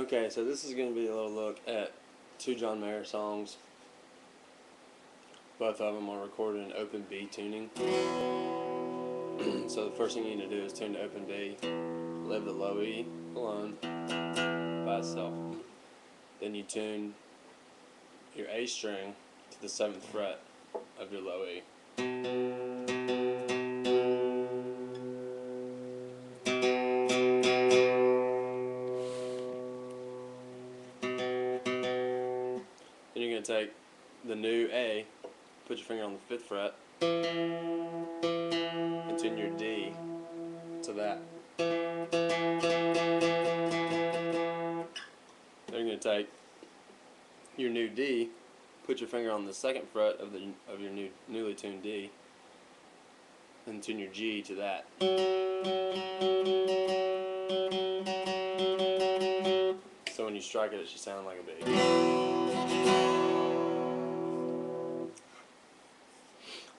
Okay, so this is going to be a little look at two John Mayer songs. Both of them are recorded in open B tuning. So the first thing you need to do is tune to open B, leave the low E alone by itself. Then you tune your A string to the 7th fret of your low E. Then you're going to take the new A, put your finger on the 5th fret, and tune your D to that. Then you're going to take your new D, put your finger on the 2nd fret of your newly tuned D, and tune your G to that. So when you strike it, it should sound like a B.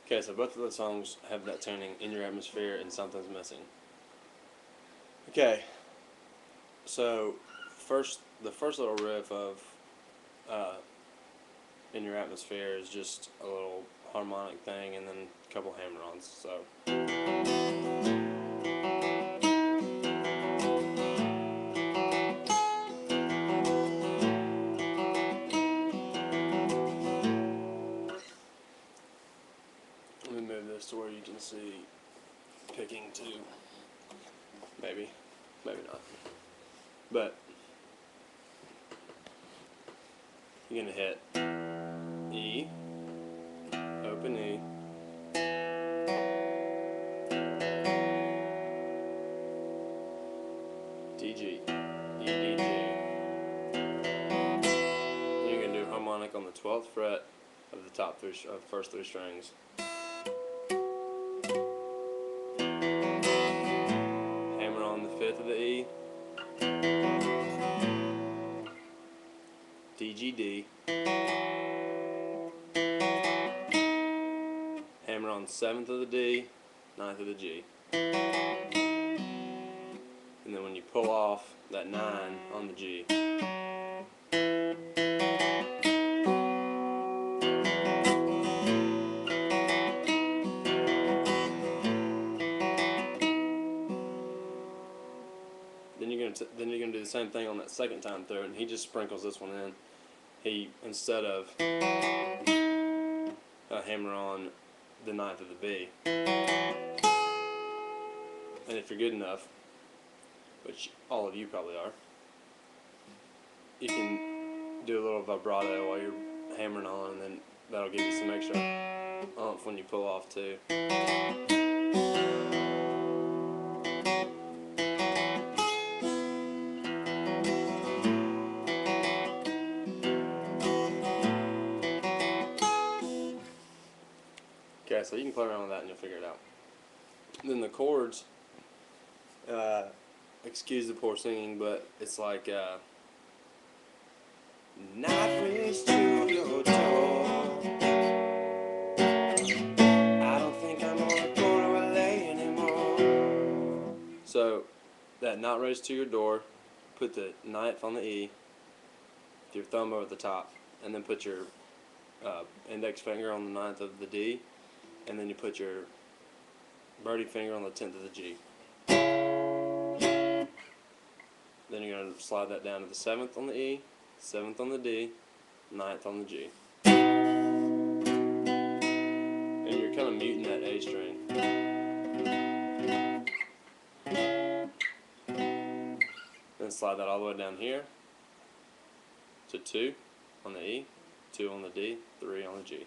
Okay, so both of the songs have that tuning, In Your Atmosphere and Something's Missing. Okay, so the first little riff of In Your Atmosphere is just a little harmonic thing and then a couple hammer-ons. So let me move this to where you can see picking two. Maybe not. But you're gonna hit E, open E, D G, E D G. You're gonna do harmonic on the 12th fret of the first three strings. Hammer on the 5th of the E, D G D. Hammer on 7th of the D, 9th of the G. And then when you pull off that 9 on the G, then you're gonna do the same thing on that second time through, and he just sprinkles this one in. He, instead of hammer on the 9th of the B, and if you're good enough, which all of you probably are, you can do a little vibrato while you're hammering on, and then that'll give you some extra oomph when you pull off too. Okay, so you can play around with that and you'll figure it out. Then the chords, excuse the poor singing, but it's like night race to your door. I don't think I'm gonna go to LA anymore. So that not race to your door, put the 9th on the E, with your thumb over the top, and then put your index finger on the 9th of the D, and then you put your birdie finger on the 10th of the G. Then you're going to slide that down to the 7th on the E, 7th on the D, 9th on the G. And you're kind of muting that A string. Then slide that all the way down here to 2 on the E, 2 on the D, 3 on the G.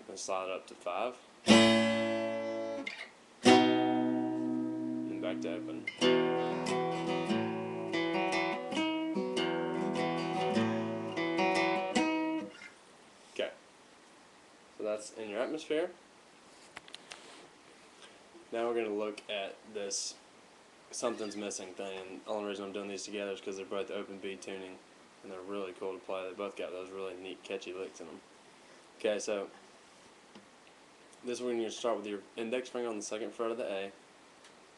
And slide it up to 5. And back to open. Okay. So that's In Your Atmosphere. Now we're going to look at this Something's Missing thing, and the only reason I'm doing these together is because they're both open B tuning, and they're really cool to play. They both got those really neat, catchy licks in them. Okay, so this we're going to start with your index finger on the 2nd fret of the A,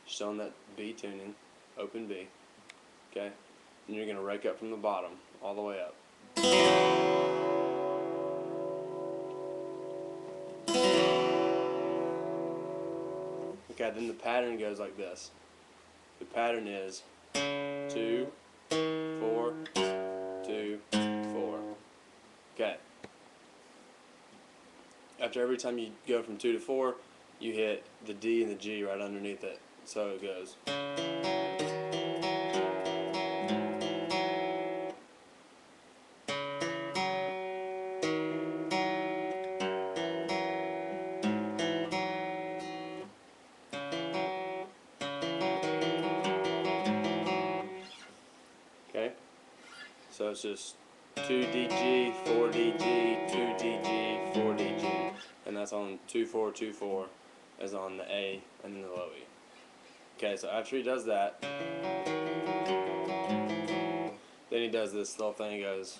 just on that B tuning, open B. Okay, and you're going to rake up from the bottom all the way up. Okay, then the pattern goes like this. The pattern is 2, 4, 2, 4. Okay. After every time you go from 2 to 4, you hit the D and the G right underneath it. So it goes. Okay? So it's just 2DG, 4DG, 2DG, 4DG. And that's on 2-4-2-4 is on the A and then the low E. Okay, so after he does that, then he does this little thing. He goes.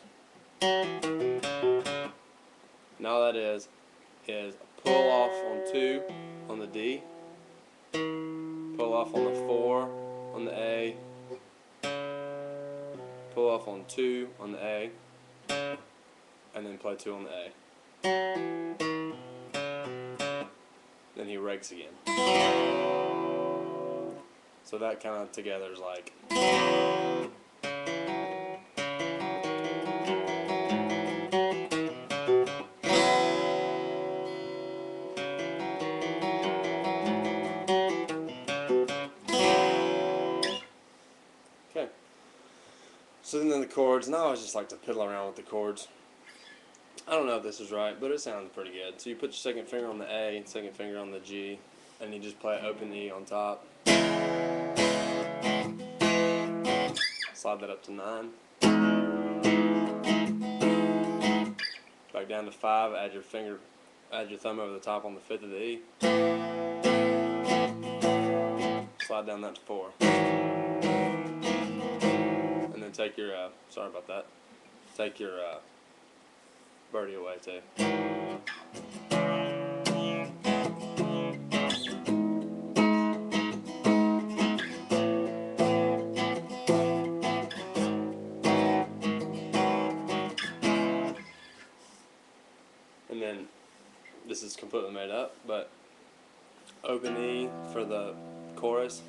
Now that is pull off on 2 on the D, pull off on the 4 on the A, pull off on 2 on the A, and then play 2 on the A. Then he rakes again. So that kind of together is like. Okay. So then the chords. Now I always just like to piddle around with the chords. I don't know if this is right, but it sounds pretty good. So you put your second finger on the A, second finger on the G, and you just play open E on top. Slide that up to 9. Back down to 5. Add your thumb over the top on the 5th of the E. Slide down that to 4. And then take your sorry about that. Take your birdie away too. And then this is completely made up, but open E for the chorus.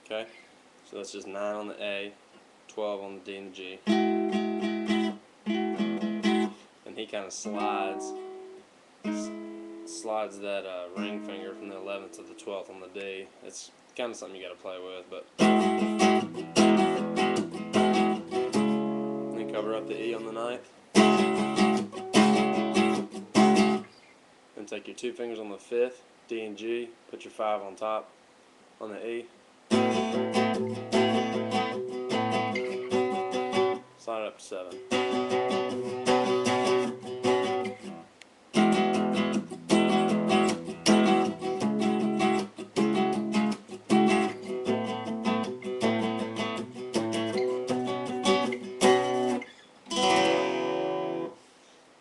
Okay, so that's just 9 on the A, 12 on the D and the G. And he kind of slides that ring finger from the 11th to the 12th on the D. It's kind of something you got to play with, but then cover up the E on the 9th. Then take your 2 fingers on the 5th, D and G, put your 5 on top on the E. Slide it up to 7.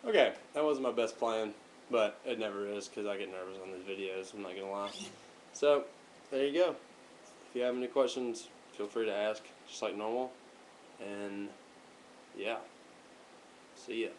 Okay, that wasn't my best plan, but it never is because I get nervous on these videos, I'm not going to lie. So, there you go. If you have any questions, feel free to ask, just like normal. And, yeah. See ya.